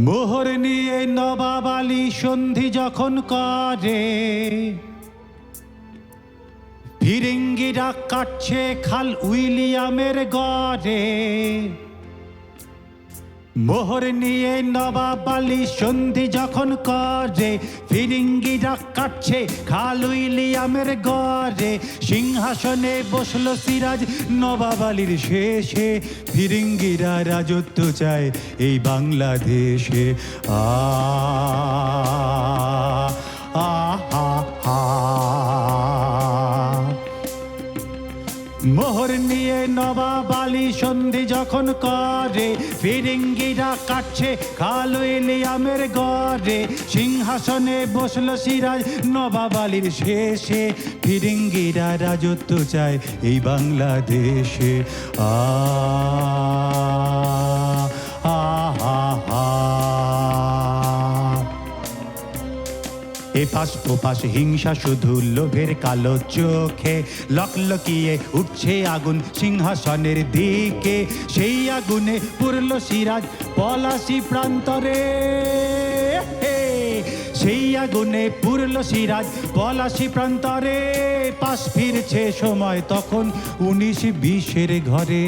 মোহর নিয়ে নবাব আলী সন্ধি যখন করে, ফিরিঙ্গিরা কাটছে খাল উইলিয়ামের গড়ে। মোহর নিয়ে নবাব আলী সন্ধি যখন করে, ফিরিঙ্গিরা কাটছে খাল উইলিয়ামের গড়ে। সিংহাসনে বসলো সিরাজ নবাব আলীর শেষে, ফিরিঙ্গিরা রাজত্ব চায় এই বাংলাদেশে। আ আ আ আ মোহর নিয়ে নবাব আলী সন্ধি যখন করে, ফিরিঙ্গিরা কাটছে খাল উইলিয়ামের গড়ে। সিংহাসনে বসলো সিরাজ নবাব আলীর শেষে, ফিরিঙ্গিরা রাজত্ব চায় এই বাংলাদেশে। আ আ আ আ এপাশ ওপাশ হিংসা শুধু লোভের কালো চোখে, লকলকিয়ে উঠছে আগুন সিংহাসনের দিকে। সেই আগুনে পুরল সিরাজ পলাশী প্রান্তরে, সেই আগুনে পুরল সিরাজ পলাশী প্রান্তরে। পাশ ফিরছে সময় তখন 19-20 ঘরে।